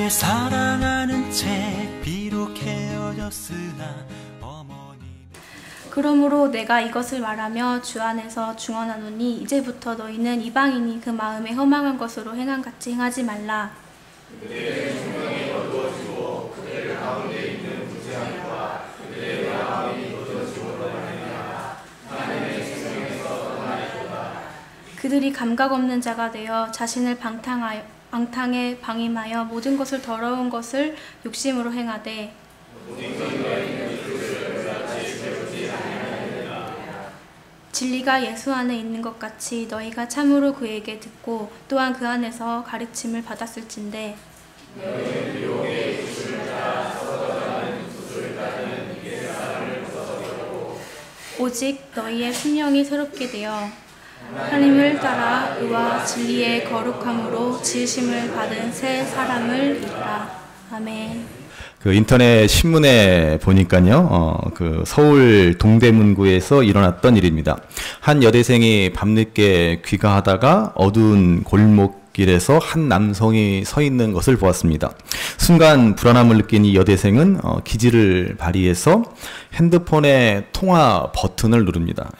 날 사랑하는 채 비록 헤어졌으나 어머니. 그러므로 내가 이것을 말하며 주 안에서 중언하노니 이제부터 너희는 이방인이 그 마음에 허망한 것으로 행한 같이 행하지 말라. 그들의 생명이 어두워지고 그들 가운데 있는 무지함과 그들의 마음이 어두워지고 떠나느냐 하나님의 생명에서 떠나리로다. 그들이 감각 없는 자가 되어 자신을 방탕에 방임하여 모든 것을 더러운 것을 욕심으로 행하되 진리가 예수 안에 있는 것 같이 너희가 참으로 그에게 듣고 또한 그 안에서 가르침을 받았을진데 오직 너희의 심령이 새롭게 되어 하나님을 따라 의와 진리의 거룩함으로 지으심을 받은 새 사람을 이루라. 아멘. 그 인터넷 신문에 보니까요, 그 서울 동대문구에서 일어났던 일입니다. 한 여대생이 밤늦게 귀가하다가 어두운 골목길에서 한 남성이 서 있는 것을 보았습니다. 순간 불안함을 느낀 이 여대생은 기지를 발휘해서 핸드폰의 통화 버튼을 누릅니다.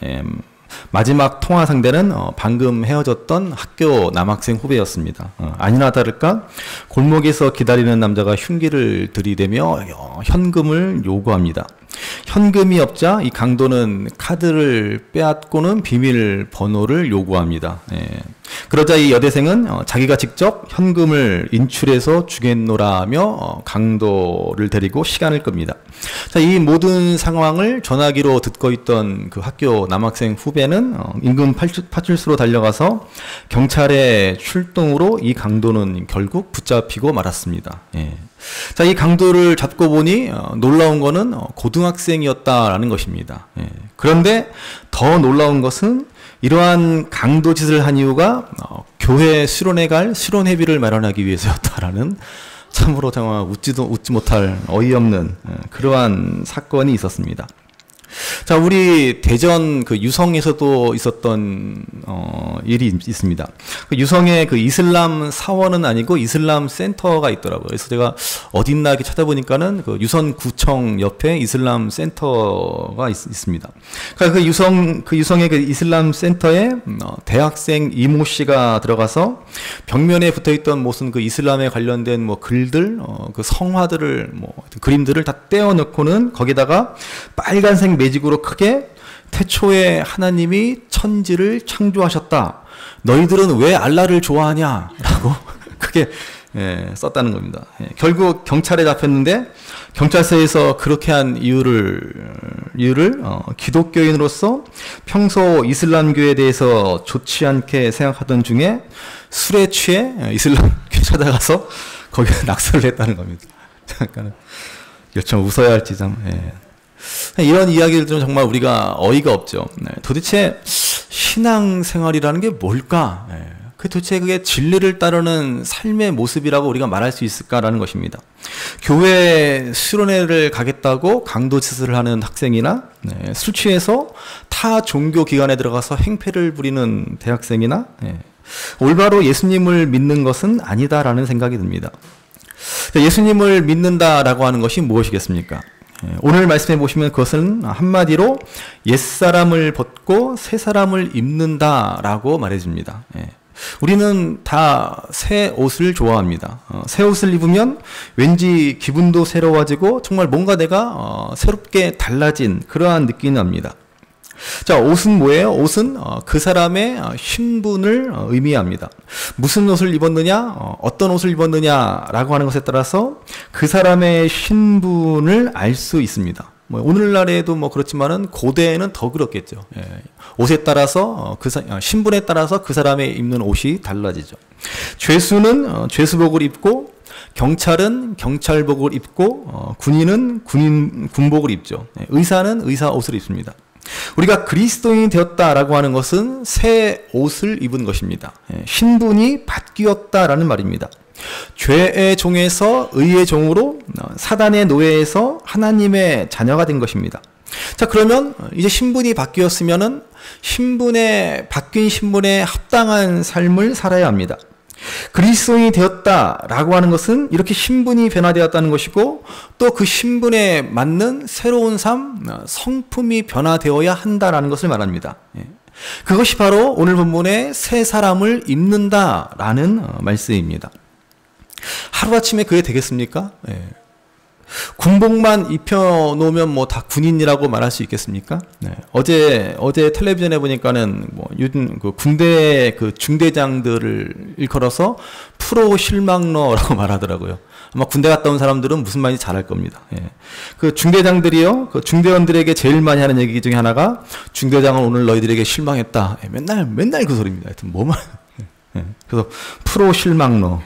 마지막 통화 상대는 방금 헤어졌던 학교 남학생 후배였습니다. 아니나 다를까 골목에서 기다리는 남자가 흉기를 들이대며 현금을 요구합니다. 현금이 없자 이 강도는 카드를 빼앗고는 비밀번호를 요구합니다. 그러자 이 여대생은 자기가 직접 현금을 인출해서 주겠노라며 강도를 데리고 시간을 끕니다. 자, 이 모든 상황을 전화기로 듣고 있던 그 학교 남학생 후배는 인근 파출소로 달려가서 경찰의 출동으로 이 강도는 결국 붙잡히고 말았습니다. 자, 이 강도를 잡고 보니 놀라운 거는 고등학생이었다라는 것입니다. 그런데 더 놀라운 것은 이러한 강도 짓을 한 이유가 교회 수련회 갈 수련회비를 마련하기 위해서였다라는 참으로 정말 웃지 못할 어이없는 그러한 사건이 있었습니다. 자, 우리 대전 그 유성에서도 있었던 일이 있습니다. 그 유성에 그 이슬람 사원은 아니고 이슬람 센터가 있더라고요. 그래서 제가 어딨나 이렇게 찾아보니까는 그 유성구청 옆에 이슬람 센터가 있습니다. 그러니까 그 유성의 그 이슬람 센터에 대학생 이모 씨가 들어가서 벽면에 붙어있던 무슨 그 이슬람에 관련된 뭐 글들, 그 성화들을 뭐 그림들을 다 떼어놓고는 거기다가 빨간색 매직으로 크게 태초에 하나님이 천지를 창조하셨다. 너희들은 왜 알라를 좋아하냐? 라고 크게 썼다는 겁니다. 결국 경찰에 잡혔는데 경찰서에서 그렇게 한 이유를 기독교인으로서 평소 이슬람교에 대해서 좋지 않게 생각하던 중에 술에 취해 이슬람교 찾아가서 거기에 낙서를 했다는 겁니다. 잠깐 참 웃어야 할지 참. 이런 이야기를 들으면 정말 우리가 어이가 없죠. 도대체 신앙생활이라는 게 뭘까? 도대체 그게 진리를 따르는 삶의 모습이라고 우리가 말할 수 있을까라는 것입니다. 교회 수련회를 가겠다고 강도짓을 하는 학생이나 술 취해서 타 종교 기관에 들어가서 행패를 부리는 대학생이나 올바로 예수님을 믿는 것은 아니다라는 생각이 듭니다. 예수님을 믿는다라고 하는 것이 무엇이겠습니까? 오늘 말씀해 보시면 그것은 한마디로 옛사람을 벗고 새사람을 입는다라고 말해줍니다. 우리는 다 새 옷을 좋아합니다. 새 옷을 입으면 왠지 기분도 새로워지고 정말 뭔가 내가 새롭게 달라진 그러한 느낌이 납니다. 자, 옷은 뭐예요? 옷은 그 사람의 신분을 의미합니다. 무슨 옷을 입었느냐, 어떤 옷을 입었느냐라고 하는 것에 따라서 그 사람의 신분을 알 수 있습니다. 오늘날에도 그렇지만은 고대에는 더 그렇겠죠. 옷에 따라서 신분에 따라서 그 사람의 입는 옷이 달라지죠. 죄수는 죄수복을 입고 경찰은 경찰복을 입고 군인은 군복을 입죠. 의사는 의사 옷을 입습니다. 우리가 그리스도인이 되었다라고 하는 것은 새 옷을 입은 것입니다. 신분이 바뀌었다라는 말입니다. 죄의 종에서 의의 종으로 사단의 노예에서 하나님의 자녀가 된 것입니다. 자, 그러면 이제 신분이 바뀌었으면은 바뀐 신분에 합당한 삶을 살아야 합니다. 그리스도인이 되었다라고 하는 것은 이렇게 신분이 변화되었다는 것이고 또 그 신분에 맞는 새로운 삶, 성품이 변화되어야 한다라는 것을 말합니다. 그것이 바로 오늘 본문의 새 사람을 입는다라는 말씀입니다. 하루아침에 그게 되겠습니까? 군복만 입혀놓으면 뭐 다 군인이라고 말할 수 있겠습니까? 어제 텔레비전에 보니까는 뭐 요즘 그 군대 그 중대장들을 일컬어서 프로 실망러라고 말하더라고요. 아마 군대 갔다 온 사람들은 무슨 말인지 잘 알 겁니다. 그 중대장들이요, 그 중대원들에게 제일 많이 하는 얘기 중에 하나가 중대장은 오늘 너희들에게 실망했다. 맨날 그 소리입니다. 하여튼 뭐만. 그래서 프로 실망러.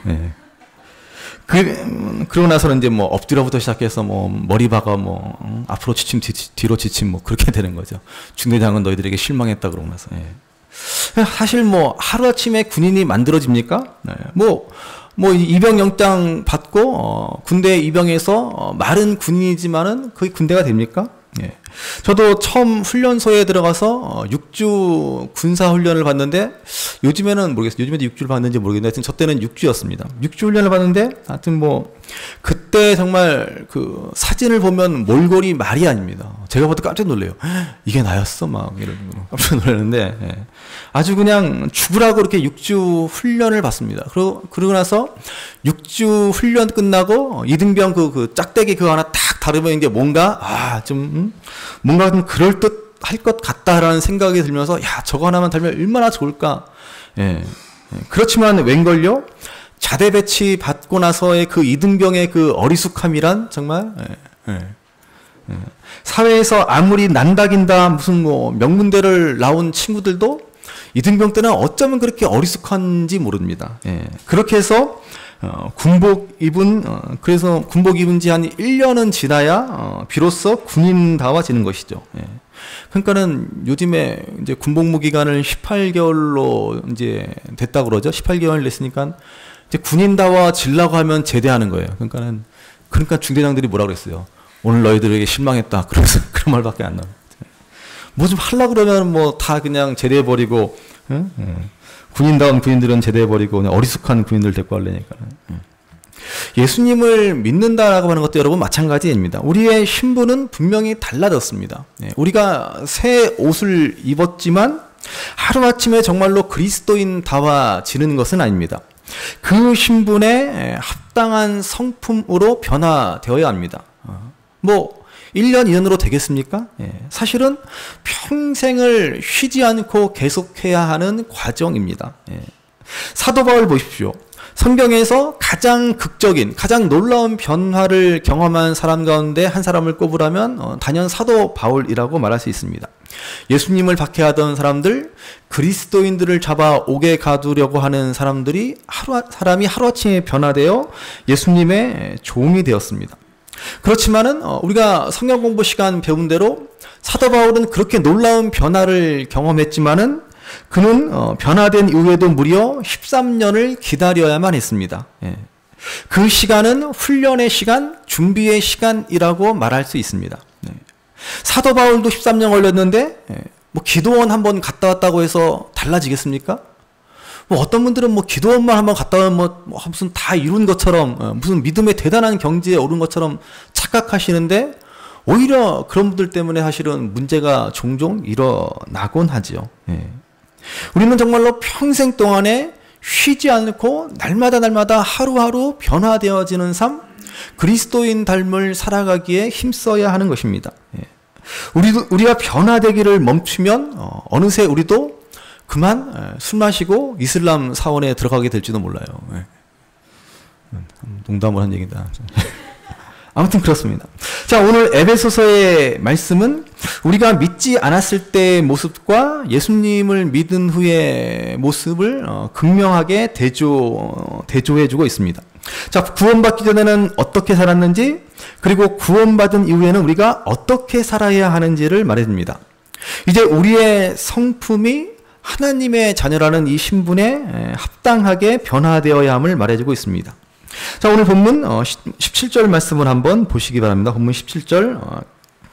그러고 나서는 이제 뭐 엎드려부터 시작해서 뭐 머리 박아 뭐 앞으로 지침 뒤로 지침 뭐 그렇게 되는 거죠. 중대장은 너희들에게 실망했다 그러고 나서. 사실 뭐 하루아침에 군인이 만들어집니까? 뭐 입영 영장 받고 군대에 입영해서 말은 군인이지만은 그게 군대가 됩니까? 저도 처음 훈련소에 들어가서 6주 군사 훈련을 받는데 요즘에는 모르겠어요. 요즘에도 6주를 받는지 모르겠는데 하여튼 저 때는 6주였습니다. 6주 훈련을 받는데 하여튼 뭐 그때 정말 그 사진을 보면 몰골이 말이 아닙니다. 제가 봐도 깜짝 놀래요. 이게 나였어? 막 이런 깜짝 놀랐는데 아주 그냥 죽으라고 이렇게 6주 훈련을 받습니다. 그러고 나서 6주 훈련 끝나고 이등병 그 짝대기 그거 하나 딱 다르면 이게 뭔가 뭔가 좀 그럴듯할 것 같다라는 생각이 들면서 야 저거 하나만 달면 얼마나 좋을까. 그렇지만 웬걸요? 자대 배치 받고 나서의 그 이등병의 그 어리숙함이란 정말 사회에서 아무리 난다긴다 무슨 뭐 명문대를 나온 친구들도 이등병 때는 어쩌면 그렇게 어리숙한지 모릅니다. 그렇게 해서 그래서 군복 입은 지 한 1년은 지나야 비로소 군인다워지는 것이죠. 그러니까는 요즘에 이제 군복무 기간을 18개월로 이제 됐다고 그러죠. 18개월 냈으니까 이제 군인다워지려고 하면 제대하는 거예요. 그러니까 중대장들이 뭐라 그랬어요. 오늘 너희들에게 실망했다. 그러면서 그런 말밖에 안 나와요. 뭐 좀 하려고 그러면 뭐 다 그냥 제대해버리고, 군인다운 군인들은 제대해버리고, 그냥 어리숙한 군인들 데리고 하려니까. 예수님을 믿는다라고 하는 것도 여러분 마찬가지입니다. 우리의 신분은 분명히 달라졌습니다. 우리가 새 옷을 입었지만 하루아침에 정말로 그리스도인다워지는 것은 아닙니다. 그 신분에 합당한 성품으로 변화되어야 합니다. 뭐 1년, 2년으로 되겠습니까? 사실은 평생을 쉬지 않고 계속해야 하는 과정입니다. 사도 바울 보십시오. 성경에서 가장 극적인, 가장 놀라운 변화를 경험한 사람 가운데 한 사람을 꼽으라면 단연 사도 바울이라고 말할 수 있습니다. 예수님을 박해하던 사람들, 그리스도인들을 잡아 옥에 가두려고 하는 사람들이 사람이 하루아침에 변화되어 예수님의 종이 되었습니다. 그렇지만은 우리가 성경 공부 시간 배운 대로 사도 바울은 그렇게 놀라운 변화를 경험했지만은 그는 변화된 이후에도 무려 13년을 기다려야만 했습니다. 그 시간은 훈련의 시간, 준비의 시간이라고 말할 수 있습니다. 사도 바울도 13년 걸렸는데 뭐 기도원 한번 갔다 왔다고 해서 달라지겠습니까? 뭐 어떤 분들은 뭐 기도원만 한번 갔다 오면 뭐 무슨 다 이룬 것처럼 무슨 믿음의 대단한 경지에 오른 것처럼 착각하시는데 오히려 그런 분들 때문에 사실은 문제가 종종 일어나곤 하지요. 우리는 정말로 평생 동안에 쉬지 않고 날마다 하루하루 변화되어지는 삶, 그리스도인 닮을 살아가기에 힘써야 하는 것입니다. 우리가 변화되기를 멈추면 어느새 우리도 그만 술 마시고 이슬람 사원에 들어가게 될지도 몰라요. 농담을 한 얘기다. 아무튼 그렇습니다. 자, 오늘 에베소서의 말씀은 우리가 믿지 않았을 때의 모습과 예수님을 믿은 후의 모습을 극명하게 대조해주고 있습니다. 자, 구원받기 전에는 어떻게 살았는지, 그리고 구원받은 이후에는 우리가 어떻게 살아야 하는지를 말해줍니다. 이제 우리의 성품이 하나님의 자녀라는 이 신분에 합당하게 변화되어야 함을 말해주고 있습니다. 자, 오늘 본문 17절 말씀을 한번 보시기 바랍니다. 본문 17절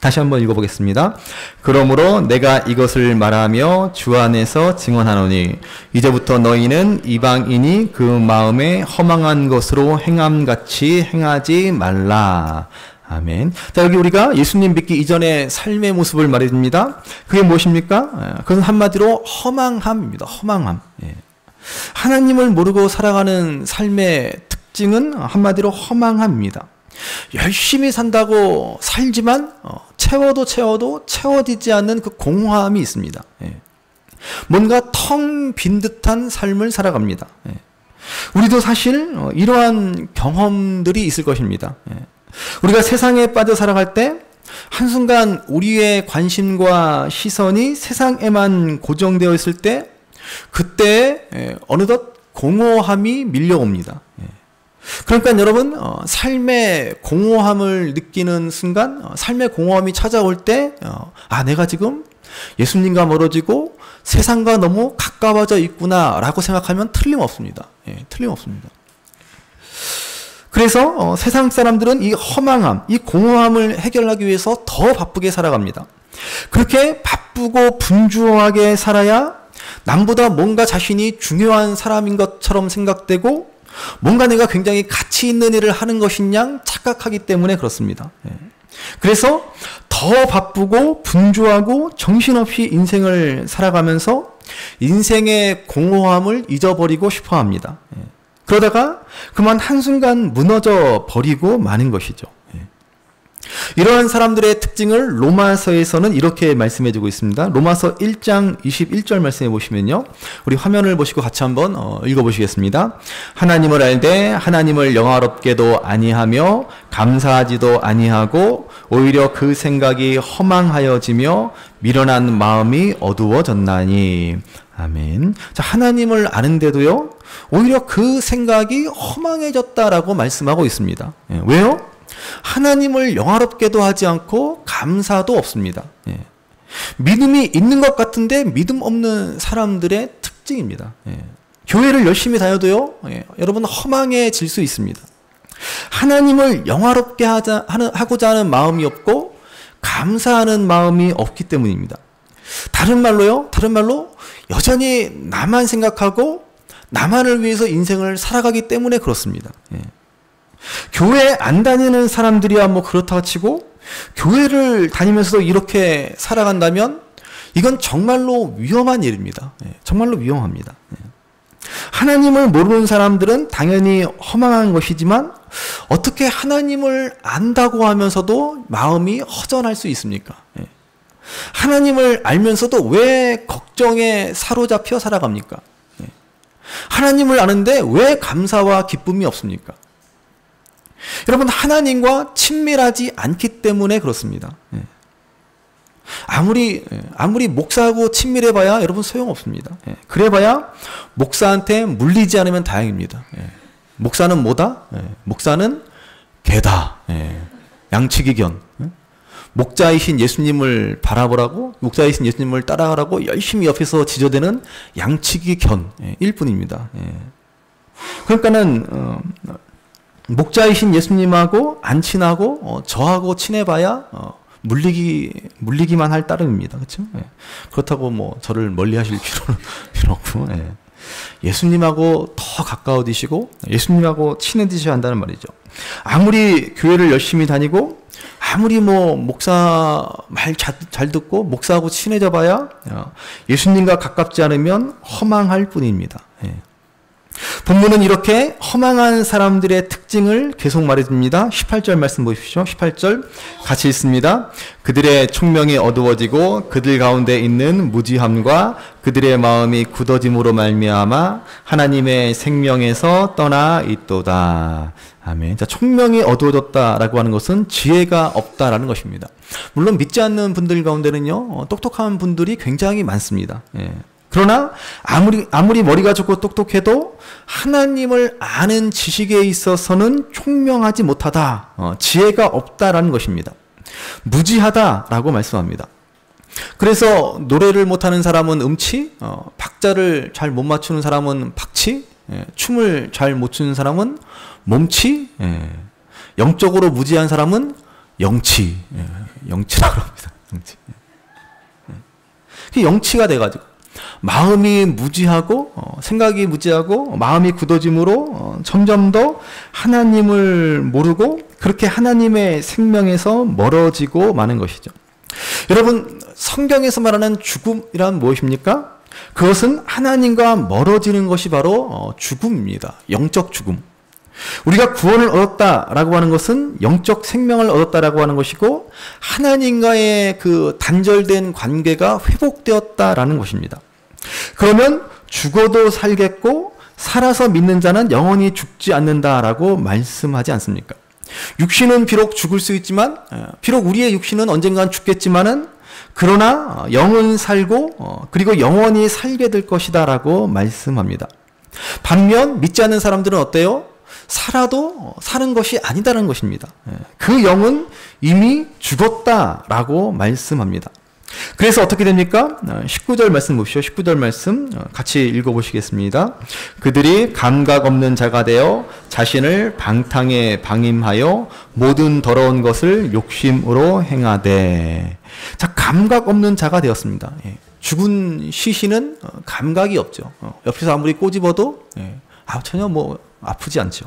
다시 한번 읽어보겠습니다. 그러므로 내가 이것을 말하며 주 안에서 증언하노니 이제부터 너희는 이방인이 그 마음에 허망한 것으로 행함같이 행하지 말라. 아멘. 자, 여기 우리가 예수님 믿기 이전의 삶의 모습을 말해줍니다. 그게 무엇입니까? 그것은 한마디로 허망함입니다. 허망함. 하나님을 모르고 살아가는 삶의 특징은 한마디로 허망함입니다. 열심히 산다고 살지만 채워도 채워지지 않는 그 공허함이 있습니다. 뭔가 텅 빈 듯한 삶을 살아갑니다. 우리도 사실 이러한 경험들이 있을 것입니다. 우리가 세상에 빠져 살아갈 때 한순간 우리의 관심과 시선이 세상에만 고정되어 있을 때 그때 어느덧 공허함이 밀려옵니다. 그러니까 여러분, 삶의 공허함을 느끼는 순간, 삶의 공허함이 찾아올 때, 내가 지금 예수님과 멀어지고 세상과 너무 가까워져 있구나 라고 생각하면 틀림없습니다. 틀림없습니다. 그래서 세상 사람들은 이 허망함, 이 공허함을 해결하기 위해서 더 바쁘게 살아갑니다. 그렇게 바쁘고 분주하게 살아야 남보다 뭔가 자신이 중요한 사람인 것처럼 생각되고 뭔가 내가 굉장히 가치 있는 일을 하는 것인 양 착각하기 때문에 그렇습니다. 그래서 더 바쁘고 분주하고 정신없이 인생을 살아가면서 인생의 공허함을 잊어버리고 싶어 합니다. 그러다가 그만 한순간 무너져 버리고 마는 것이죠. 이러한 사람들의 특징을 로마서에서는 이렇게 말씀해주고 있습니다. 로마서 1장 21절 말씀해 보시면요. 우리 화면을 보시고 같이 한번 읽어보시겠습니다. 하나님을 알되 하나님을 영화롭게도 아니하며 감사하지도 아니하고 오히려 그 생각이 허망하여지며 미련한 마음이 어두워졌나니. 아멘. 자, 하나님을 아는데도요, 오히려 그 생각이 허망해졌다라고 말씀하고 있습니다. 왜요? 하나님을 영화롭게도 하지 않고 감사도 없습니다. 믿음이 있는 것 같은데 믿음 없는 사람들의 특징입니다. 교회를 열심히 다녀도요, 여러분 허망해질 수 있습니다. 하나님을 영화롭게 하고자 하는 마음이 없고 감사하는 마음이 없기 때문입니다. 다른 말로 여전히 나만 생각하고 나만을 위해서 인생을 살아가기 때문에 그렇습니다. 교회 안 다니는 사람들이야 뭐 그렇다고 치고 교회를 다니면서도 이렇게 살아간다면 이건 정말로 위험한 일입니다. 정말로 위험합니다. 하나님을 모르는 사람들은 당연히 허망한 것이지만 어떻게 하나님을 안다고 하면서도 마음이 허전할 수 있습니까? 하나님을 알면서도 왜 걱정에 사로잡혀 살아갑니까? 하나님을 아는데 왜 감사와 기쁨이 없습니까? 여러분, 하나님과 친밀하지 않기 때문에 그렇습니다. 아무리 목사하고 친밀해봐야 여러분 소용없습니다. 그래봐야 목사한테 물리지 않으면 다행입니다. 목사는 뭐다? 목사는 개다. 양치기견. 목자이신 예수님을 바라보라고, 목자이신 예수님을 따라가라고 열심히 옆에서 지저대는 양치기견일 뿐입니다. 그러니까는 목자이신 예수님하고 안 친하고 저하고 친해봐야 물리기만 할 따름입니다. 그렇죠? 그렇다고 뭐 저를 멀리하실 필요 없고, 예수님하고 더 가까워지시고 예수님하고 친해지셔야 한다는 말이죠. 아무리 교회를 열심히 다니고 아무리 뭐 목사 말 잘 듣고 목사하고 친해져봐야 예수님과 가깝지 않으면 허망할 뿐입니다. 본문은 이렇게 허망한 사람들의 특징을 계속 말해줍니다. 18절 말씀 보십시오. 18절 같이 읽습니다. 그들의 총명이 어두워지고 그들 가운데 있는 무지함과 그들의 마음이 굳어짐으로 말미암아 하나님의 생명에서 떠나 있도다. 아멘. 자, 총명이 어두워졌다라고 하는 것은 지혜가 없다라는 것입니다. 물론 믿지 않는 분들 가운데는요, 똑똑한 분들이 굉장히 많습니다. 그러나 아무리 머리가 좋고 똑똑해도 하나님을 아는 지식에 있어서는 총명하지 못하다, 지혜가 없다라는 것입니다. 무지하다라고 말씀합니다. 그래서 노래를 못하는 사람은 음치, 박자를 잘 못 맞추는 사람은 박치, 춤을 잘 못 추는 사람은 몸치, 영적으로 무지한 사람은 영치, 영치라고 합니다. 영치. 영치가 돼가지고 마음이 무지하고 생각이 무지하고 마음이 굳어짐으로 점점 더 하나님을 모르고 그렇게 하나님의 생명에서 멀어지고 마는 것이죠. 여러분, 성경에서 말하는 죽음이란 무엇입니까? 그것은 하나님과 멀어지는 것이 바로 죽음입니다. 영적 죽음. 우리가 구원을 얻었다라고 하는 것은 영적 생명을 얻었다라고 하는 것이고 하나님과의 그 단절된 관계가 회복되었다라는 것입니다. 그러면 죽어도 살겠고 살아서 믿는 자는 영원히 죽지 않는다라고 말씀하지 않습니까? 육신은 비록 죽을 수 있지만 비록 우리의 육신은 언젠간 죽겠지만은 그러나 영은 살고 그리고 영원히 살게 될 것이다라고 말씀합니다. 반면 믿지 않는 사람들은 어때요? 살아도 사는 것이 아니다라는 것입니다. 그 영은 이미 죽었다라고 말씀합니다. 그래서 어떻게 됩니까? 19절 말씀 보시죠. 19절 말씀 같이 읽어보시겠습니다. 그들이 감각 없는 자가 되어 자신을 방탕에 방임하여 모든 더러운 것을 욕심으로 행하되. 자, 감각 없는 자가 되었습니다. 죽은 시신은 감각이 없죠. 옆에서 아무리 꼬집어도 전혀 뭐 아프지 않죠.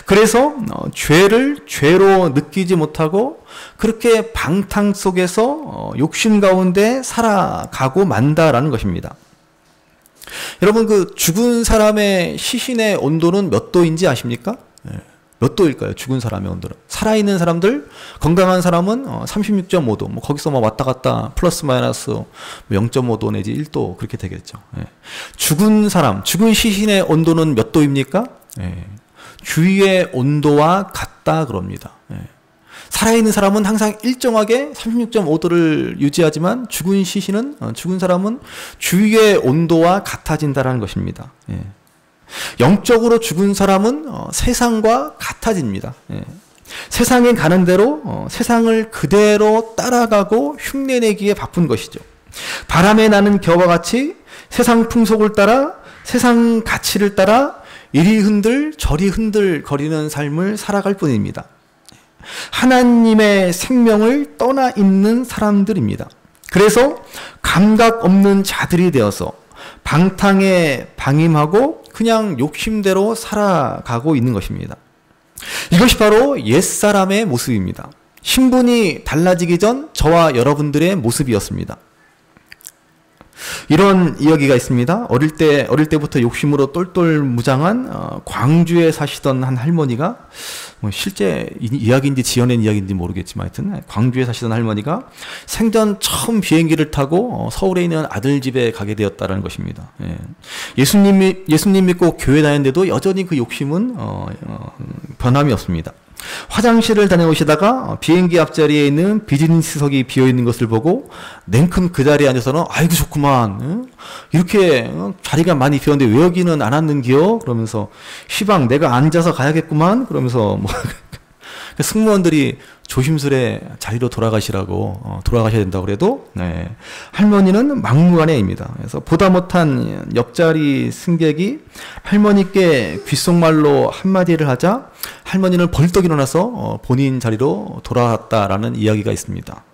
그래서 죄를 죄로 느끼지 못하고 그렇게 방탕 속에서 욕심 가운데 살아가고 만다라는 것입니다. 여러분, 그 죽은 사람의 시신의 온도는 몇 도인지 아십니까? 몇 도일까요? 죽은 사람의 온도는. 살아있는 사람들, 건강한 사람은 36.5도, 뭐 거기서 막 왔다 갔다 플러스 마이너스 0.5도 내지 1도 그렇게 되겠죠. 죽은 사람, 죽은 시신의 온도는 몇 도입니까? 주위의 온도와 같다 그럽니다. 살아있는 사람은 항상 일정하게 36.5도를 유지하지만 죽은 시신은, 죽은 사람은 주위의 온도와 같아진다는 것입니다. 영적으로 죽은 사람은 세상과 같아집니다. 세상에 가는 대로 세상을 그대로 따라가고 흉내내기에 바쁜 것이죠. 바람에 나는 겨와 같이 세상 풍속을 따라 세상 가치를 따라 이리 흔들 저리 흔들 거리는 삶을 살아갈 뿐입니다. 하나님의 생명을 떠나 있는 사람들입니다. 그래서 감각 없는 자들이 되어서 방탕에 방임하고 그냥 욕심대로 살아가고 있는 것입니다. 이것이 바로 옛사람의 모습입니다. 신분이 달라지기 전 저와 여러분들의 모습이었습니다. 이런 이야기가 있습니다. 어릴 때부터 욕심으로 똘똘 무장한 광주에 사시던 한 할머니가, 뭐 실제 이야기인지 지어낸 이야기인지 모르겠지만 하여튼 광주에 사시던 할머니가 생전 처음 비행기를 타고 서울에 있는 아들 집에 가게 되었다는 것입니다. 예수님 믿고 교회 다녔는데도 여전히 그 욕심은 변함이 없습니다. 화장실을 다녀오시다가 비행기 앞자리에 있는 비즈니스석이 비어있는 것을 보고 냉큼 그 자리에 앉아서는 아이고 좋구만, 이렇게 자리가 많이 비었는데 왜 여기는 안 앉는기요? 그러면서 시방 내가 앉아서 가야겠구만 그러면서 뭐 승무원들이 조심스레 자리로 돌아가시라고 돌아가셔야 된다고 그래도 할머니는 막무가내입니다. 그래서 보다 못한 옆자리 승객이 할머니께 귓속말로 한마디를 하자 할머니는 벌떡 일어나서 본인 자리로 돌아왔다라는 이야기가 있습니다.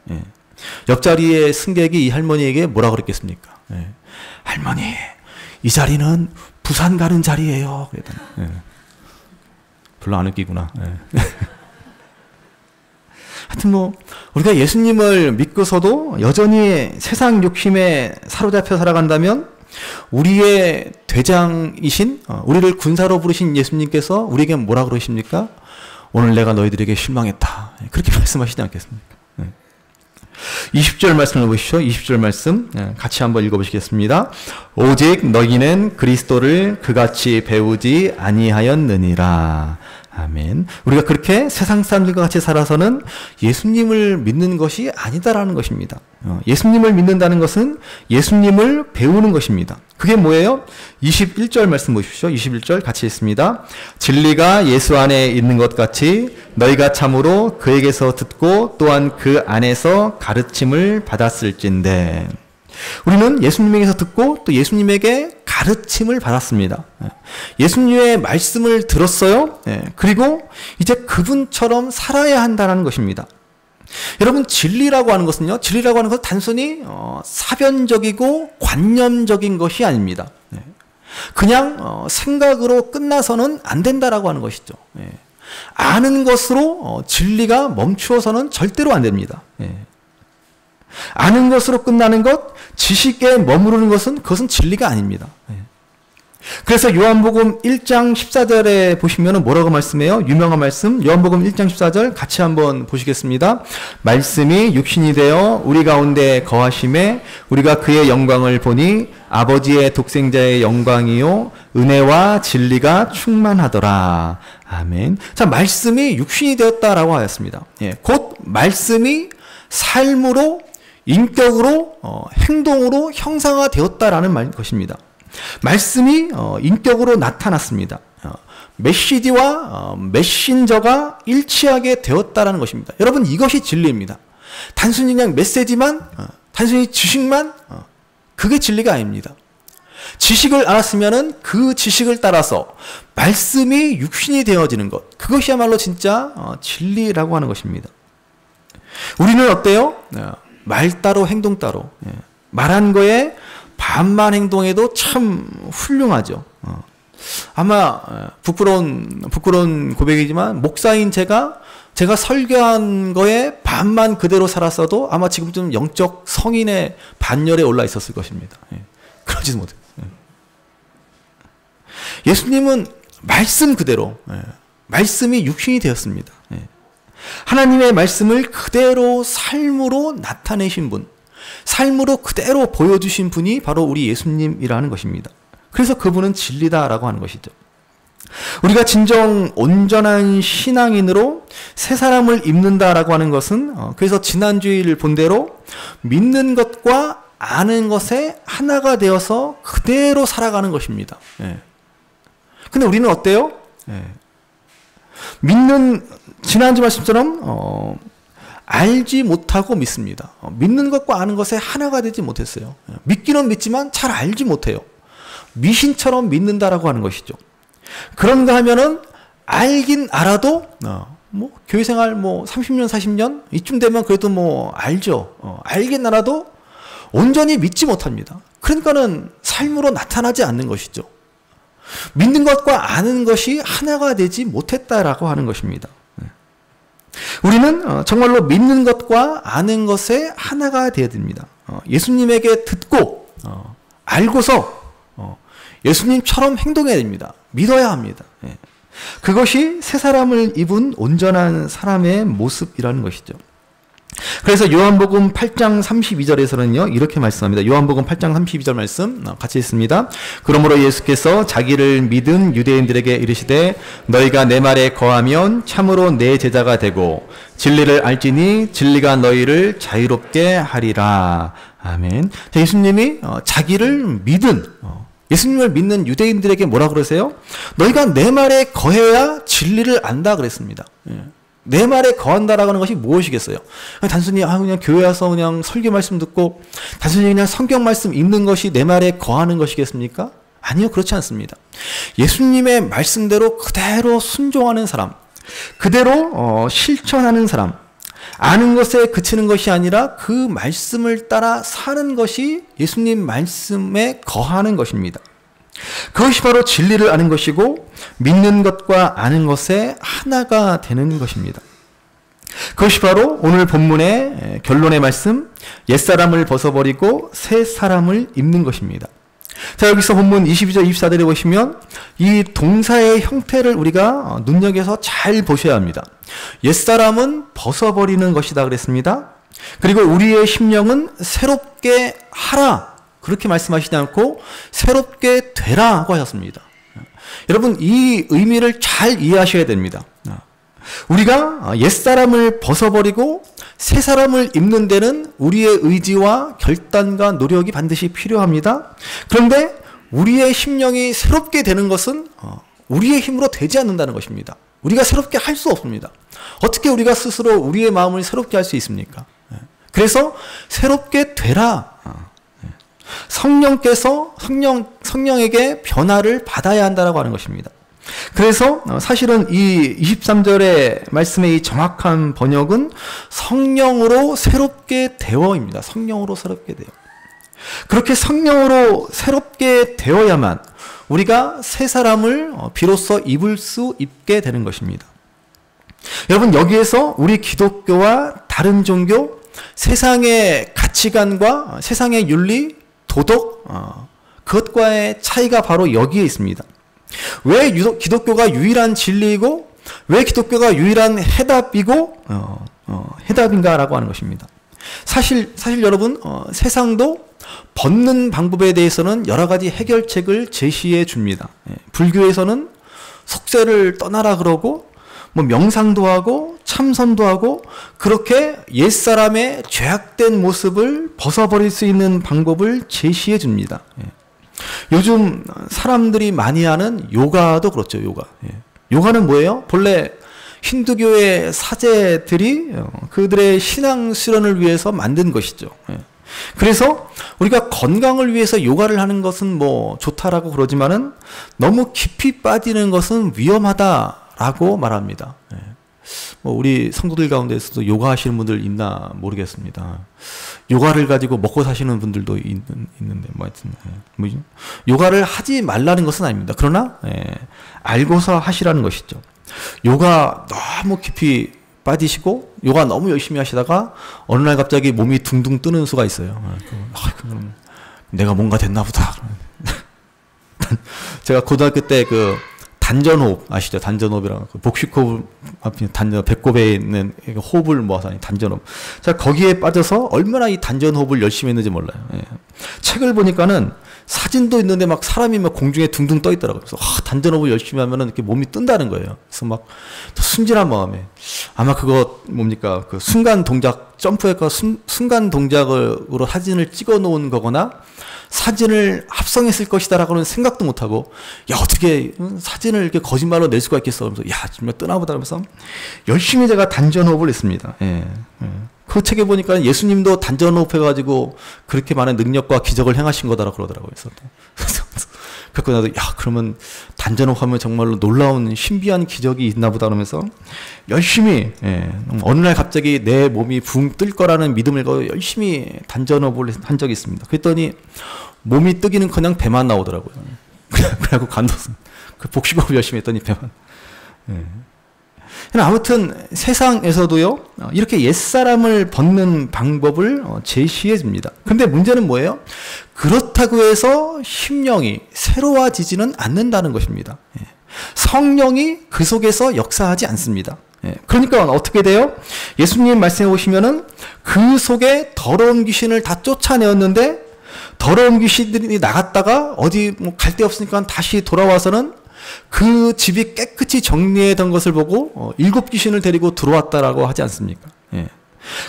옆자리의 승객이 이 할머니에게 뭐라 그랬겠습니까? 할머니, 이 자리는 부산 가는 자리예요. 그랬더니 별로 안 웃기구나. 하여튼 뭐 우리가 예수님을 믿고서도 여전히 세상 욕심에 사로잡혀 살아간다면 우리의 대장이신, 우리를 군사로 부르신 예수님께서 우리에게 뭐라 그러십니까? 오늘 내가 너희들에게 실망했다. 그렇게 말씀하시지 않겠습니까? 20절 말씀을 보시죠. 20절 말씀 같이 한번 읽어보시겠습니다. 오직 너희는 그리스도를 그같이 배우지 아니하였느니라. 아멘. 우리가 그렇게 세상 사람들과 같이 살아서는 예수님을 믿는 것이 아니다라는 것입니다. 예수님을 믿는다는 것은 예수님을 배우는 것입니다. 그게 뭐예요? 21절 말씀 보십시오. 21절 같이 읽습니다. 진리가 예수 안에 있는 것 같이 너희가 참으로 그에게서 듣고 또한 그 안에서 가르침을 받았을진데. 우리는 예수님에게서 듣고 또 예수님에게 가르침을 받았습니다. 예수님의 말씀을 들었어요. 그리고 이제 그분처럼 살아야 한다는 것입니다. 여러분, 진리라고 하는 것은요, 진리라고 하는 것은 단순히 사변적이고 관념적인 것이 아닙니다. 그냥 생각으로 끝나서는 안 된다라고 하는 것이죠. 아는 것으로 진리가 멈추어서는 절대로 안 됩니다. 아는 것으로 끝나는 것, 지식에 머무르는 것은 그것은 진리가 아닙니다. 그래서 요한복음 1장 14절에 보시면 뭐라고 말씀해요? 유명한 말씀, 요한복음 1장 14절 같이 한번 보시겠습니다. 말씀이 육신이 되어 우리 가운데 거하심에 우리가 그의 영광을 보니 아버지의 독생자의 영광이요 은혜와 진리가 충만하더라. 아멘. 자, 말씀이 육신이 되었다라고 하였습니다. 곧 말씀이 삶으로, 인격으로, 행동으로 형상화되었다라는 것입니다. 말씀이 인격으로 나타났습니다. 메시지와 메신저가 일치하게 되었다라는 것입니다. 여러분, 이것이 진리입니다. 단순히 그냥 메시지만, 단순히 지식만, 그게 진리가 아닙니다. 지식을 알았으면은 그 지식을 따라서 말씀이 육신이 되어지는 것, 그것이야말로 진짜 진리라고 하는 것입니다. 우리는 어때요? 말 따로 행동 따로. 말한 거에 반만 행동해도 참 훌륭하죠. 아마 부끄러운 고백이지만 목사인 제가 설교한 거에 반만 그대로 살았어도 아마 지금쯤 영적 성인의 반열에 올라 있었을 것입니다. 그러지도 못해요. 예수님은 말씀 그대로, 말씀이 육신이 되었습니다. 하나님의 말씀을 그대로 삶으로 나타내신 분, 삶으로 그대로 보여주신 분이 바로 우리 예수님이라는 것입니다. 그래서 그분은 진리다라고 하는 것이죠. 우리가 진정 온전한 신앙인으로 새 사람을 입는다라고 하는 것은 그래서 지난주일 본대로 믿는 것과 아는 것에 하나가 되어서 그대로 살아가는 것입니다. 근데 우리는 어때요? 지난주 말씀처럼 알지 못하고 믿습니다. 믿는 것과 아는 것에 하나가 되지 못했어요. 믿기는 믿지만 잘 알지 못해요. 미신처럼 믿는다라고 하는 것이죠. 그런가 하면은 알긴 알아도 뭐 교회 생활 30년 40년 이쯤 되면 그래도 알죠. 알긴 알아도 온전히 믿지 못합니다. 그러니까는 삶으로 나타나지 않는 것이죠. 믿는 것과 아는 것이 하나가 되지 못했다라고 하는 것입니다. 우리는 정말로 믿는 것과 아는 것에 하나가 되어야 됩니다. 예수님에게 듣고 알고서 예수님처럼 행동해야 됩니다. 믿어야 합니다. 그것이 새 사람을 입은 온전한 사람의 모습이라는 것이죠. 그래서 요한복음 8장 32절에서는요 이렇게 말씀합니다. 요한복음 8장 32절 말씀 같이 읽습니다. 그러므로 예수께서 자기를 믿은 유대인들에게 이르시되 너희가 내 말에 거하면 참으로 내 제자가 되고 진리를 알지니 진리가 너희를 자유롭게 하리라. 아멘. 자, 예수님이 자기를 믿은 예수님을 믿는 유대인들에게 뭐라 그러세요? 너희가 내 말에 거해야 진리를 안다 그랬습니다. 내 말에 거한다라고 하는 것이 무엇이겠어요? 단순히 그냥 교회 와서 그냥 설교 말씀 듣고 단순히 그냥 성경 말씀 읽는 것이 내 말에 거하는 것이겠습니까? 아니요, 그렇지 않습니다. 예수님의 말씀대로 그대로 순종하는 사람, 그대로 실천하는 사람, 아는 것에 그치는 것이 아니라 그 말씀을 따라 사는 것이 예수님 말씀에 거하는 것입니다. 그것이 바로 진리를 아는 것이고 믿는 것과 아는 것에 하나가 되는 것입니다. 그것이 바로 오늘 본문의 결론의 말씀, 옛사람을 벗어버리고 새 사람을 입는 것입니다. 자, 여기서 본문 22절 24절에 보시면 이 동사의 형태를 우리가 눈여겨서 잘 보셔야 합니다. 옛사람은 벗어버리는 것이다 그랬습니다. 그리고 우리의 심령은 새롭게 하라 그렇게 말씀하시지 않고 새롭게 되라고 하셨습니다. 여러분, 이 의미를 잘 이해하셔야 됩니다. 우리가 옛사람을 벗어버리고 새 사람을 입는 데는 우리의 의지와 결단과 노력이 반드시 필요합니다. 그런데 우리의 심령이 새롭게 되는 것은 우리의 힘으로 되지 않는다는 것입니다. 우리가 새롭게 할 수 없습니다. 어떻게 우리가 스스로 우리의 마음을 새롭게 할 수 있습니까? 그래서 새롭게 되라. 성령께서 성령에게 변화를 받아야 한다라고 하는 것입니다. 그래서 사실은 이 23절의 말씀의 이 정확한 번역은 성령으로 새롭게 되어입니다. 성령으로 새롭게 되어. 그렇게 성령으로 새롭게 되어야만 우리가 새 사람을 비로소 입을 수 있게 되는 것입니다. 여러분, 여기에서 우리 기독교와 다른 종교, 세상의 가치관과 세상의 윤리, 도덕, 그것과의 차이가 바로 여기에 있습니다. 왜 기독교가 유일한 진리이고 왜 기독교가 유일한 해답이고 해답인가라고 하는 것입니다. 사실 여러분, 세상도 벗는 방법에 대해서는 여러 가지 해결책을 제시해 줍니다. 불교에서는 속세를 떠나라 그러고 뭐 명상도 하고 참선도 하고 그렇게 옛사람의 죄악된 모습을 벗어버릴 수 있는 방법을 제시해 줍니다. 요즘 사람들이 많이 하는 요가도 그렇죠. 요가는 뭐예요? 본래 힌두교의 사제들이 그들의 신앙 수련을 위해서 만든 것이죠. 그래서 우리가 건강을 위해서 요가를 하는 것은 뭐 좋다라고 그러지만은 너무 깊이 빠지는 것은 위험하다라고 말합니다. 뭐 우리 성도들 가운데서도 요가 하시는 분들 있나 모르겠습니다. 요가를 가지고 먹고 사시는 분들도 있는데 뭐 하여튼 뭐지? 요가를 하지 말라는 것은 아닙니다. 그러나 알고서 하시라는 것이죠. 요가 너무 깊이 빠지시고 요가 너무 열심히 하시다가 어느 날 갑자기 몸이 둥둥 뜨는 수가 있어요. 그럼 내가 뭔가 됐나 보다. 제가 고등학교 때 그 단전호흡 아시죠? 단전호흡이라고 복식호흡 단전 배꼽에 있는 호흡을 모아서 하는 단전호흡. 제가 거기에 빠져서 얼마나 이 단전호흡을 열심히 했는지 몰라요. 책을 보니까는 사진도 있는데 막 사람이 막 공중에 둥둥 떠 있더라고요. 그래서 단전호흡을 열심히 하면은 이렇게 몸이 뜬다는 거예요. 그래서 막 순진한 마음에 아마 그거 뭡니까? 그 순간 동작 점프했고 순간 동작으로 사진을 찍어 놓은 거거나 사진을 합성했을 것이다라고는 생각도 못하고 야 어떻게 사진을 이렇게 거짓말로 낼 수가 있겠어? 그러면서 야 정말 뜨나보다 하면서 열심히 제가 단전호흡을 했습니다. 그 책에 보니까 예수님도 단전호흡 해가지고 그렇게 많은 능력과 기적을 행하신 거다라고 그러더라고요. 그래서 그래서 나도 야 그러면 단전호흡하면 정말로 놀라운 신비한 기적이 있나 보다 그러면서 열심히 어느 날 갑자기 내 몸이 붕 뜰 거라는 믿음을 가지고 열심히 단전호흡을 한 적이 있습니다. 그랬더니 몸이 뜨기는커녕 배만 나오더라고요. 그래갖고 간도서 그 복식호흡 열심히 했더니 배만. 아무튼 세상에서도요 이렇게 옛사람을 벗는 방법을 제시해 줍니다. 근데 문제는 뭐예요? 그렇다고 해서 심령이 새로워지지는 않는다는 것입니다. 성령이 그 속에서 역사하지 않습니다. 그러니까 어떻게 돼요? 예수님 말씀해 보시면은 그 속에 더러운 귀신을 다 쫓아내었는데 더러운 귀신들이 나갔다가 어디 뭐 갈 데 없으니까 다시 돌아와서는 그 집이 깨끗이 정리해둔 것을 보고 7 귀신을 데리고 들어왔다라고 하지 않습니까?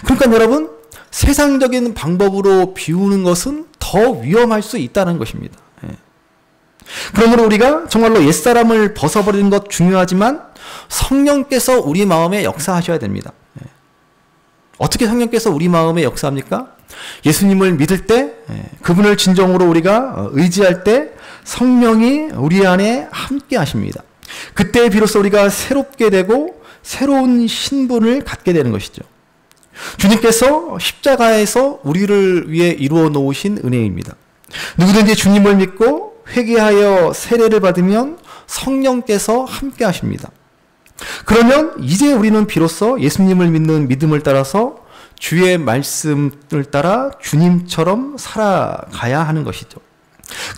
그러니까 여러분 세상적인 방법으로 비우는 것은 더 위험할 수 있다는 것입니다. 그러므로 우리가 정말로 옛사람을 벗어버리는 것 중요하지만 성령께서 우리 마음에 역사하셔야 됩니다. 어떻게 성령께서 우리 마음에 역사합니까? 예수님을 믿을 때 그분을 진정으로 우리가 의지할 때 성령이 우리 안에 함께 하십니다. 그때 비로소 우리가 새롭게 되고 새로운 신분을 갖게 되는 것이죠. 주님께서 십자가에서 우리를 위해 이루어 놓으신 은혜입니다. 누구든지 주님을 믿고 회개하여 세례를 받으면 성령께서 함께 하십니다. 그러면 이제 우리는 비로소 예수님을 믿는 믿음을 따라서 주의 말씀을 따라 주님처럼 살아가야 하는 것이죠.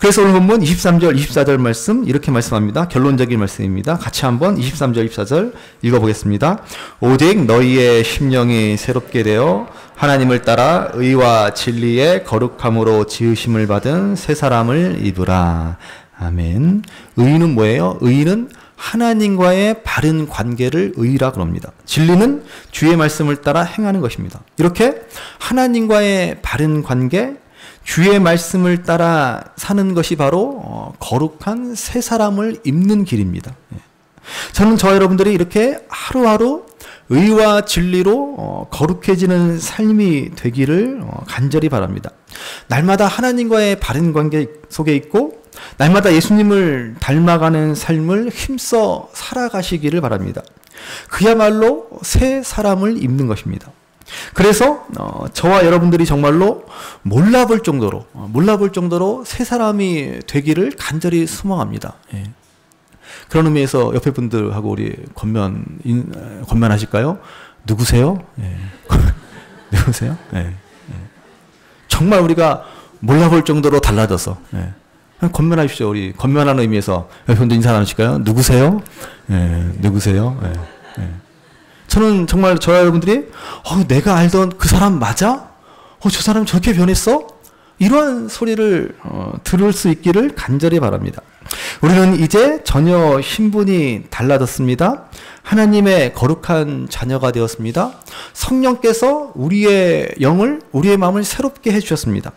그래서 오늘 본문 23절, 24절 말씀 이렇게 말씀합니다. 결론적인 말씀입니다. 같이 한번 23절, 24절 읽어보겠습니다. 오직 너희의 심령이 새롭게 되어 하나님을 따라 의와 진리의 거룩함으로 지으심을 받은 새 사람을 입으라. 아멘. 의는 뭐예요? 의는 하나님과의 바른 관계를 의라 그럽니다. 진리는 주의 말씀을 따라 행하는 것입니다. 이렇게 하나님과의 바른 관계, 주의 말씀을 따라 사는 것이 바로 거룩한 새 사람을 입는 길입니다. 저는 저와 여러분들이 이렇게 하루하루 의와 진리로 거룩해지는 삶이 되기를 간절히 바랍니다. 날마다 하나님과의 바른 관계 속에 있고 날마다 예수님을 닮아가는 삶을 힘써 살아가시기를 바랍니다. 그야말로 새 사람을 입는 것입니다. 그래서 저와 여러분들이 정말로 몰라볼 정도로 새 사람이 되기를 간절히 소망합니다. 예. 그런 의미에서 옆에 분들하고 우리 권면하실까요? 누구세요? 예. 누구세요? 예. 예. 정말 우리가 몰라볼 정도로 달라져서 권면하십시오. 우리 권면하는 의미에서 옆에 분들 인사 나누실까요? 누구세요? 예. 누구세요? 예. 예. 저는 정말 저와 여러분들이 내가 알던 그 사람 맞아? 저 사람 저렇게 변했어? 이러한 소리를 들을 수 있기를 간절히 바랍니다. 우리는 이제 전혀 신분이 달라졌습니다. 하나님의 거룩한 자녀가 되었습니다. 성령께서 우리의 영을, 우리의 마음을 새롭게 해주셨습니다.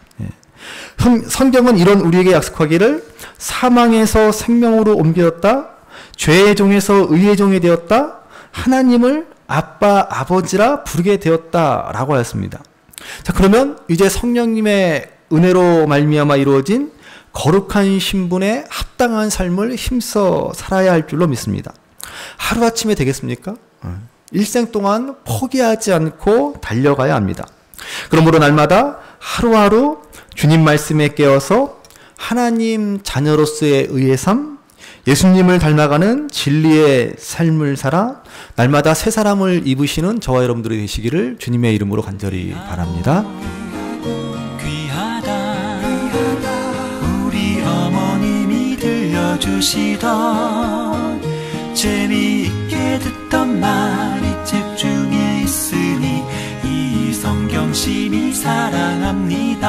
성경은 이런 우리에게 약속하기를 사망에서 생명으로 옮겨졌다, 죄의 종에서 의의 종이 되었다, 하나님을 아빠, 아버지라 부르게 되었다라고 하였습니다. 자, 그러면 이제 성령님의 은혜로 말미암아 이루어진 거룩한 신분에 합당한 삶을 힘써 살아야 할 줄로 믿습니다. 하루아침에 되겠습니까? 일생 동안 포기하지 않고 달려가야 합니다. 그러므로 날마다 하루하루 주님 말씀에 깨어서 하나님 자녀로서의 의의 삶, 예수님을 닮아가는 진리의 삶을 살아 날마다 새 사람을 입으시는 저와 여러분들이 되시기를 주님의 이름으로 간절히 바랍니다. 귀하다 우리 어머님이 들려주시던 재미있게 듣던 말이 책 중에 있으니 이 성경 심히 사랑합니다.